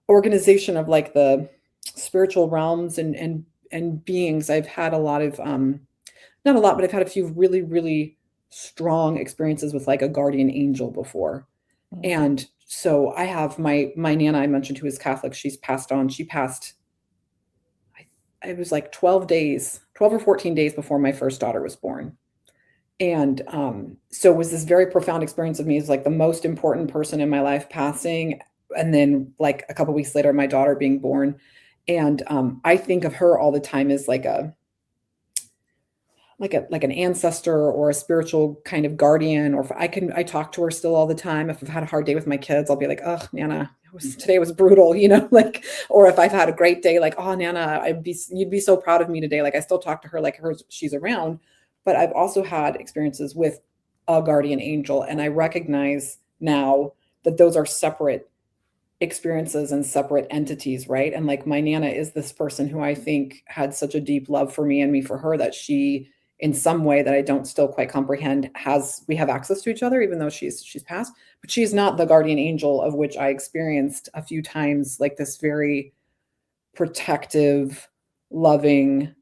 organization of like the spiritual realms and beings. I've had a lot of not a lot, but I've had a few really, really strong experiences with like a guardian angel before. And so I have my Nana I mentioned, who is Catholic. She's passed on. She passed, it was like 12 or 14 days before my first daughter was born. And so it was this very profound experience of me as like the most important person in my life passing. And then like a couple of weeks later, my daughter being born. And I think of her all the time as like an ancestor or a spiritual kind of guardian. Or if I talk to her still all the time. If I've had a hard day with my kids, I'll be like, oh, Nana, today was brutal, like, or if I've had a great day, like, oh, Nana, you'd be so proud of me today. Like I still talk to her like she's around. But I've also had experiences with a guardian angel. And I recognize now that those are separate experiences and separate entities, right? And like my Nana is this person who I think had such a deep love for me and me for her, that she, in some way that I don't still quite comprehend, we have access to each other, even though she's passed. But she's not the guardian angel of which I experienced a few times, like this very protective, loving,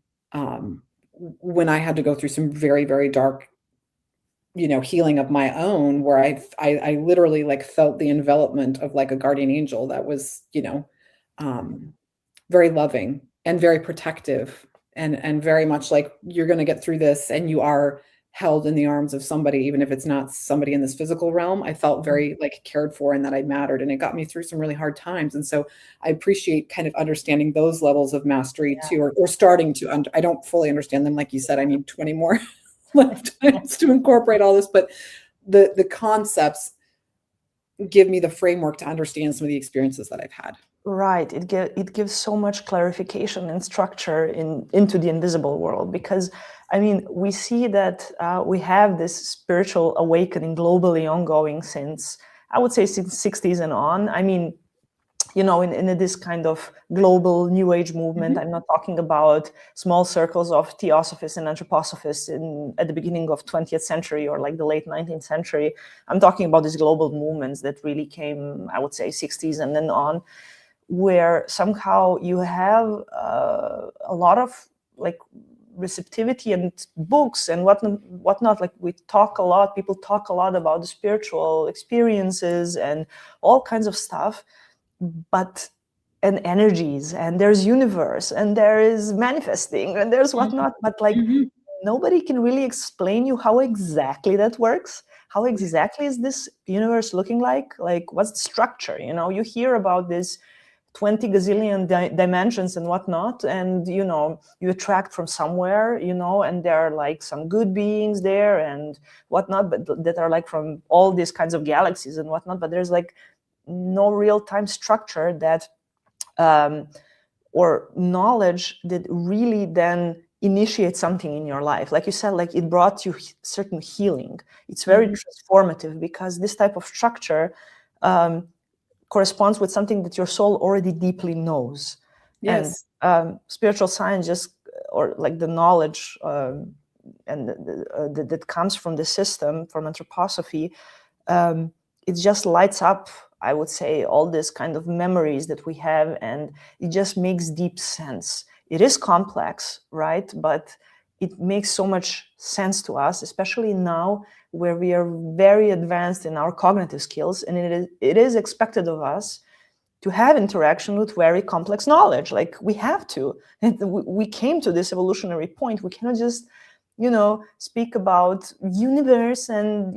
when I had to go through some very, very dark, healing of my own, where I literally like felt the envelopment of like a guardian angel that was, very loving and very protective and very much like, you're going to get through this, and you are held in the arms of somebody, even if it's not somebody in this physical realm. I felt very like cared for and that I mattered, and it got me through some really hard times. And so I appreciate kind of understanding those levels of mastery too, or starting to, I don't fully understand them. Like you said, I need 20 more lifetimes to incorporate all this, but the concepts give me the framework to understand some of the experiences that I've had. Right. It gives so much clarification and structure into the invisible world, because I mean, we see that we have this spiritual awakening globally ongoing since, I would say, since 60s and on. I mean, in this kind of global New Age movement, I'm not talking about small circles of theosophists and anthroposophists at the beginning of 20th century or like the late 19th century. I'm talking about these global movements that really came, I would say, 60s and then on, where somehow you have a lot of like receptivity and books and whatnot. Like people talk a lot about the spiritual experiences and all kinds of stuff, and energies, and there's universe, and there is manifesting, and there's whatnot, but like nobody can really explain you how exactly that works. How exactly is this universe looking like what's the structure? You hear about this 20 gazillion dimensions and whatnot, and you attract from somewhere, and there are like some good beings there and whatnot, but that are like from all these kinds of galaxies and whatnot, but there's like no real-time structure that or knowledge that really then initiates something in your life. Like you said, like it brought you certain healing. It's very transformative, because this type of structure corresponds with something that your soul already deeply knows. Yes. And spiritual science or like the knowledge and that comes from the system, from anthroposophy, it just lights up, I would say, all this kind of memories that we have, and it just makes deep sense. It is complex, right? But it makes so much sense to us, especially now where we are very advanced in our cognitive skills, and it is expected of us to have interaction with very complex knowledge. Like we have to. And we came to this evolutionary point. We cannot just speak about universe and,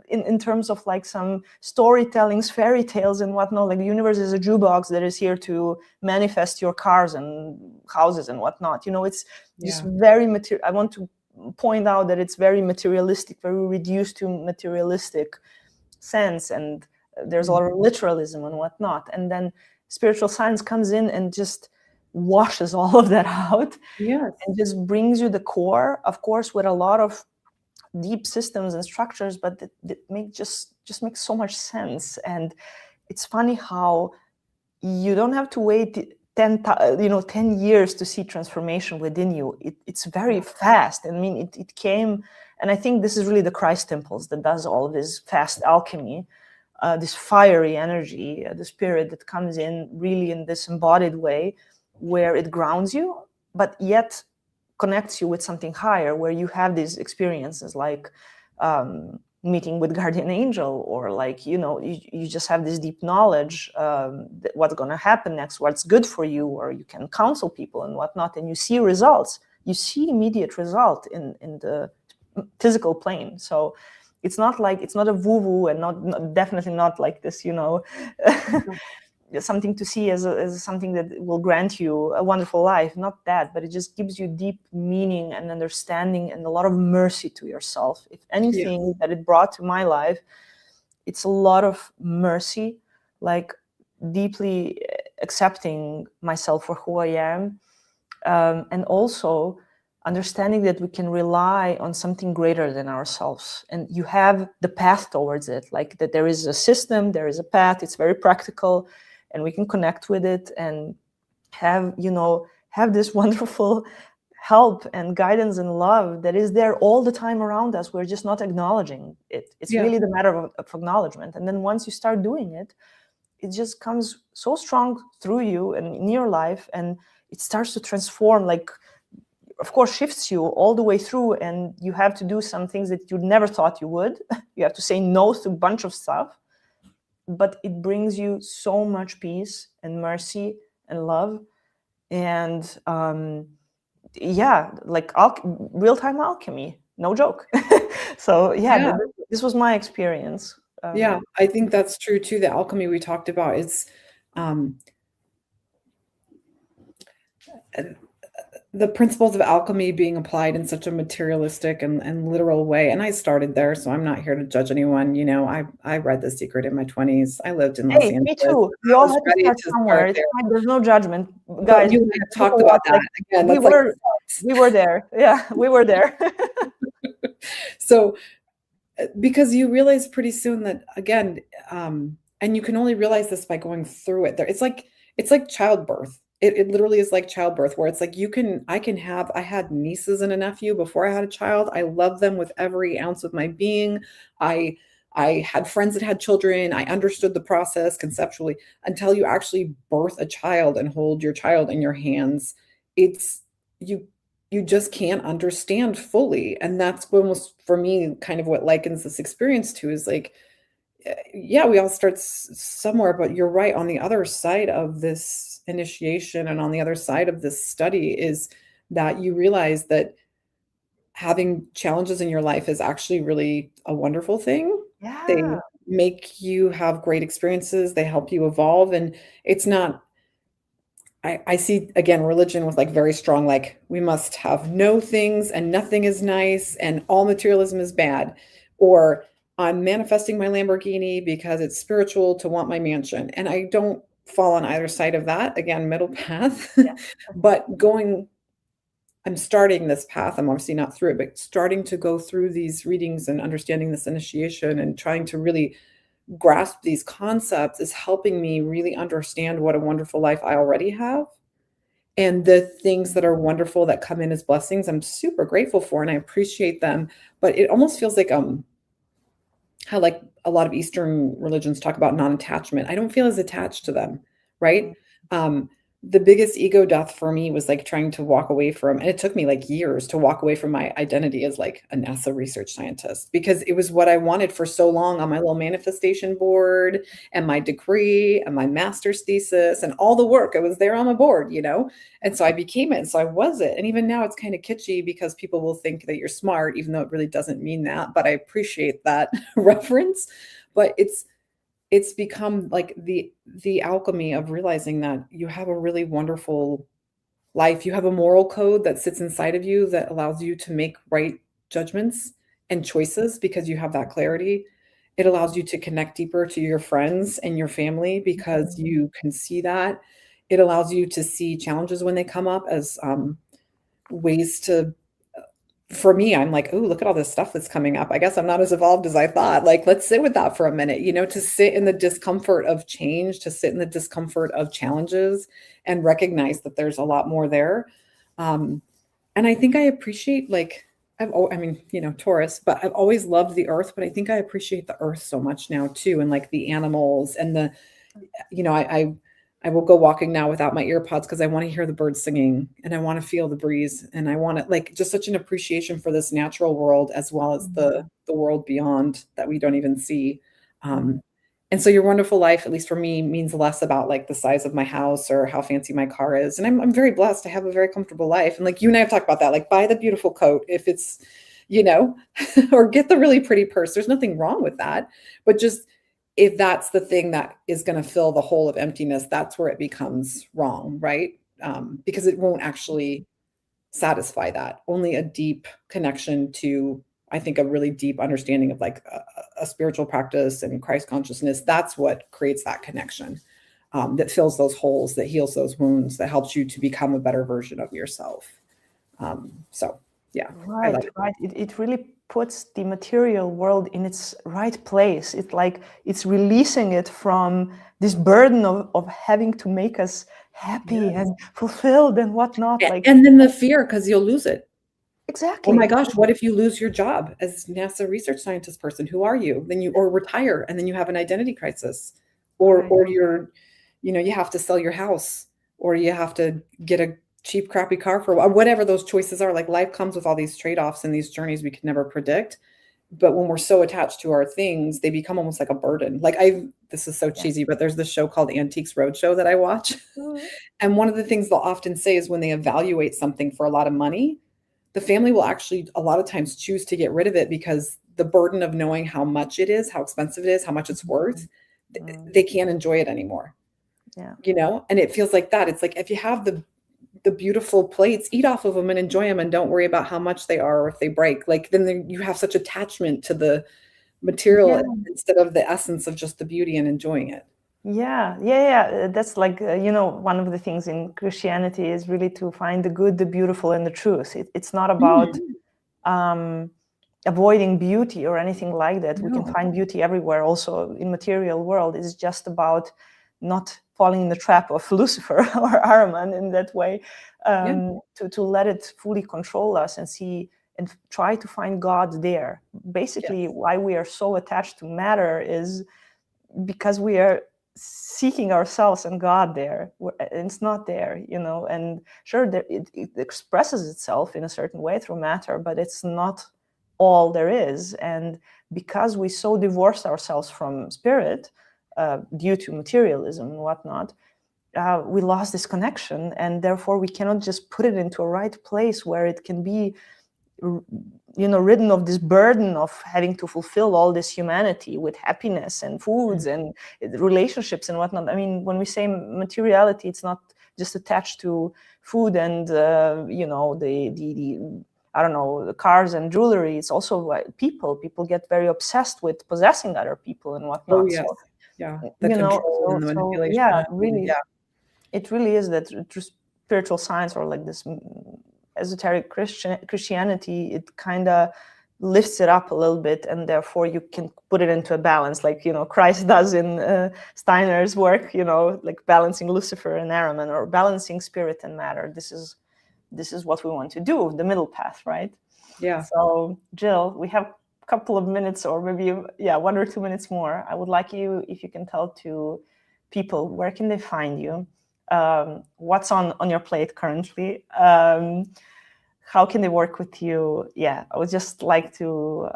in terms of like some storytellings, fairy tales and whatnot. Like the universe is a jukebox that is here to manifest your cars and houses and whatnot. It's just very material. I want to point out that it's very materialistic, very reduced to materialistic sense. And there's a lot of literalism and whatnot. And then spiritual science comes in and just washes all of that out. Yes. And just brings you the core, of course, with a lot of deep systems and structures, but that just makes so much sense. And it's funny how you don't have to wait 10 years to see transformation within you. It's very fast. I mean, it came, and I think this is really the Christ impulse that does all of this fast alchemy, this fiery energy, the spirit that comes in really in this embodied way, where it grounds you, but yet connects you with something higher, where you have these experiences like meeting with guardian angel, or like, you just have this deep knowledge that what's going to happen next, what's good for you, or you can counsel people and whatnot, and you see results. You see immediate result in the physical plane. So it's not a woo-woo, and definitely not like this, something to see as something that will grant you a wonderful life. Not that, but it just gives you deep meaning and understanding and a lot of mercy to yourself. If anything that it brought to my life, it's a lot of mercy, like deeply accepting myself for who I am, and also understanding that we can rely on something greater than ourselves. And you have the path towards it, like that there is a system, there is a path, it's very practical, and we can connect with it and have this wonderful help and guidance and love that is there all the time around us. We're just not acknowledging it. It's really the matter of acknowledgement. And then once you start doing it, it just comes so strong through you and in your life, and it starts to transform, like, of course, shifts you all the way through, and you have to do some things that you never thought you would. You have to say no to a bunch of stuff, but it brings you so much peace and mercy and love. And like real-time alchemy, no joke. So this was my experience. I think that's true too. The alchemy we talked about is the principles of alchemy being applied in such a materialistic and literal way. And I started there, so I'm not here to judge anyone. I read The Secret in my 20s. I lived in Los Angeles. Me too. We all had to start somewhere. There's no judgment, guys. You and I have talked about that. Again, we were there. Yeah, we were there. So, because you realize pretty soon that, again, and you can only realize this by going through it. It's like childbirth. It literally is like childbirth, where it's like I had nieces and a nephew before I had a child. I love them with every ounce of my being. I had friends that had children. I understood the process conceptually. Until you actually birth a child and hold your child in your hands, you just can't understand fully. And that's almost, for me, kind of what likens this experience to is like, we all start somewhere, but you're right. On the other side of this initiation and on the other side of this study is that you realize that having challenges in your life is actually really a wonderful thing. Yeah. They make you have great experiences. They help you evolve. And it's not, I see, again, religion with like very strong, like we must have no things and nothing is nice and all materialism is bad. Or I'm manifesting my Lamborghini because it's spiritual to want my mansion. And I don't fall on either side of that. Again, middle path. But I'm starting this path. I'm obviously not through it, but starting to go through these readings and understanding this initiation and trying to really grasp these concepts is helping me really understand what a wonderful life I already have. And the things that are wonderful that come in as blessings, I'm super grateful for, and I appreciate them. But it almost feels like how like a lot of Eastern religions talk about non-attachment. I don't feel as attached to them, right? the biggest ego death for me was like trying to walk away from, and it took me like years to walk away from my identity as like a NASA research scientist, because it was what I wanted for so long on my little manifestation board and my degree and my master's thesis and all the work. It was there on the board, you know? And so I became it. And so I was it. And even now it's kind of kitschy because people will think that you're smart, even though it really doesn't mean that. But I appreciate that reference. But it's become like the alchemy of realizing that you have a really wonderful life. You have a moral code that sits inside of you that allows you to make right judgments and choices because you have that clarity. It allows you to connect deeper to your friends and your family because you can see that. It allows you to see challenges when they come up as ways to, for me, I'm like, oh, look at all this stuff that's coming up. I guess I'm not as evolved as I thought. Like, let's sit with that for a minute, you know, to sit in the discomfort of change, to sit in the discomfort of challenges and recognize that there's a lot more there. And I think I appreciate, like, I mean, you know, Taurus, but I've always loved the earth, but I think I appreciate the earth so much now too. And like the animals and the, you know, I will go walking now without my ear pods because I want to hear the birds singing and I want to feel the breeze and I want to, like, just such an appreciation for this natural world as well as the world beyond that we don't even see. And so your wonderful life, at least for me, means less about like the size of my house or how fancy my car is. And I'm very blessed to have a very comfortable life. And like you and I have talked about that, like buy the beautiful coat if it's, you know, or get the really pretty purse. There's nothing wrong with that. But just if that's the thing that is going to fill the hole of emptiness, that's where it becomes wrong, right? Because it won't actually satisfy that. Only a deep connection to, I think, a really deep understanding of like a spiritual practice and Christ consciousness. That's what creates that connection, that fills those holes, that heals those wounds, that helps you to become a better version of yourself. So yeah, I love it. Right. It really puts the material world in its right place. It's releasing it from this burden of having to make us happy and fulfilled and whatnot. And then the fear, because you'll lose it. Exactly. Oh my gosh, what if you lose your job as NASA research scientist person? Who are you? Then you, or retire and then you have an identity crisis, or you're, you know, you have to sell your house, or you have to get a cheap, crappy car for a while, whatever those choices are. Like life comes with all these trade-offs and these journeys we can never predict. But when we're so attached to our things, they become almost like a burden. Like this is so cheesy, but there's this show called Antiques Roadshow that I watch. And one of the things they'll often say is when they evaluate something for a lot of money, the family will actually a lot of times choose to get rid of it because the burden of knowing how much it is, how expensive it is, how much it's worth, they can't enjoy it anymore. Yeah. You know, and it feels like that. It's like if you have the beautiful plates, eat off of them and enjoy them and don't worry about how much they are or if they break. Like then you have such attachment to the material instead of the essence of just the beauty and enjoying it. Yeah. That's like, you know, one of the things in Christianity is really to find the good, the beautiful, and the truth. It's not about avoiding beauty or anything like that. We can find beauty everywhere, also in material world. It's just about not falling in the trap of Lucifer or Ahriman in that way, to let it fully control us and see and try to find God there. Basically, why we are so attached to matter is because we are seeking ourselves and God there. It's not there, you know, and sure, it expresses itself in a certain way through matter, but it's not all there is. And because we so divorced ourselves from spirit due to materialism and whatnot, we lost this connection, and therefore we cannot just put it into a right place where it can be, you know, ridden of this burden of having to fulfill all this humanity with happiness and foods and relationships and whatnot. I mean, when we say materiality, it's not just attached to food and you know, the I don't know, the cars and jewelry. It's also like people get very obsessed with possessing other people and whatnot. Oh yes. The control and the manipulation. Really, it really is that spiritual science, or like this esoteric Christianity, it kind of lifts it up a little bit, and therefore you can put it into a balance, like, you know, Christ does in Steiner's work, you know, like balancing Lucifer and Ahriman, or balancing spirit and matter. This is what we want to do, the middle path, right? Yeah. So Jill, we have a couple of minutes, or maybe 1 or 2 minutes more. I would like you, if you can tell to people, where can they find you? what's on your plate currently. How can they work with you? Yeah, I would just like to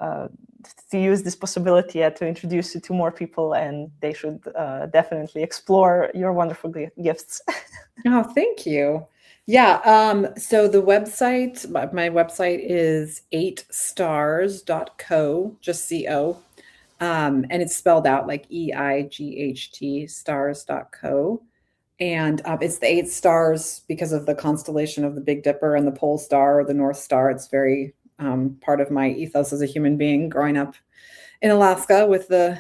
use this possibility to introduce you to more people, and they should definitely explore your wonderful gifts. Oh, thank you. Yeah. So the website, my website is 8stars.co, just CO. And it's spelled out like EIGHT stars.co. And it's the 8 stars because of the constellation of the Big Dipper and the Pole Star or the North Star. It's very part of my ethos as a human being growing up in Alaska with the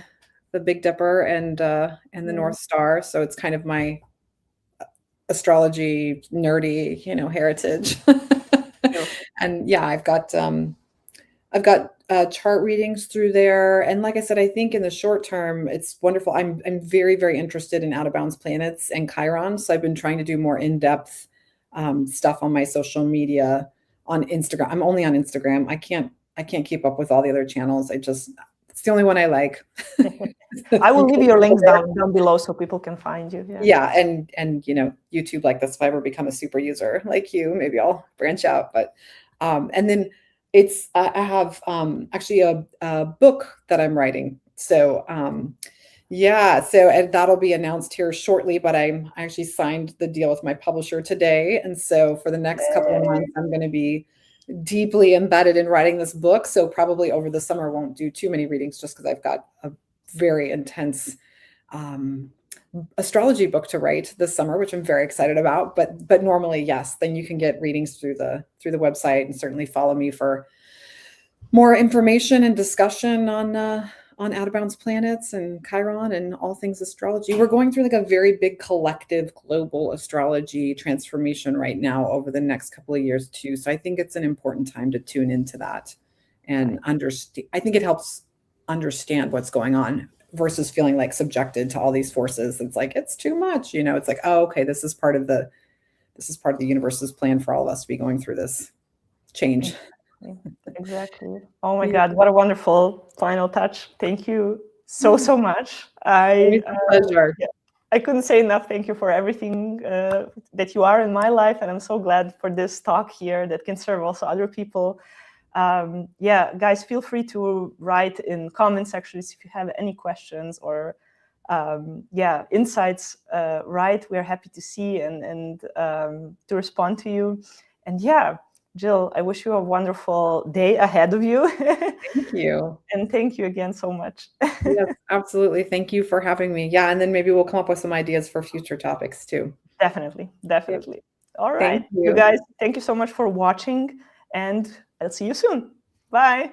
Big Dipper and the North Star. So it's kind of my astrology nerdy, heritage. And yeah, I've got chart readings through there. And like I said, I think in the short term, it's wonderful. I'm very, very interested in out of bounds planets and Chiron. So I've been trying to do more in-depth stuff on my social media, on Instagram. I'm only on Instagram. I can't keep up with all the other channels. It's the only one I like. I will leave your links down below so people can find you. Yeah. And YouTube like this, if I ever become a super user like you, maybe I'll branch out. But and then I have actually a book that I'm writing. So and that'll be announced here shortly, but I actually signed the deal with my publisher today. And so for the next couple of months, I'm going to be deeply embedded in writing this book. So probably over the summer, won't do too many readings just because I've got a very intense astrology book to write this summer, which I'm very excited about. But normally, yes, then you can get readings through the website, and certainly follow me for more information and discussion on out of bounds planets and Chiron and all things astrology. We're going through like a very big collective global astrology transformation right now over the next couple of years too. So I think it's an important time to tune into that and understand. I think it helps understand what's going on versus feeling like subjected to all these forces. It's like, it's too much, it's like, oh, okay, this is part of the universe's plan for all of us to be going through this change. Exactly. Oh my God, what a wonderful final touch. Thank you so much. Pleasure. I couldn't say enough. Thank you for everything that you are in my life. And I'm so glad for this talk here that can serve also other people. Guys, feel free to write in comment sections if you have any questions or insights. We're happy to see and to respond to you. And Jill, I wish you a wonderful day ahead of you. Thank you. And thank you again so much. Yes, absolutely. Thank you for having me. Yeah, and then maybe we'll come up with some ideas for future topics too. Definitely. Yep. All right. Thank you. You guys, thank you so much for watching, and I'll see you soon. Bye.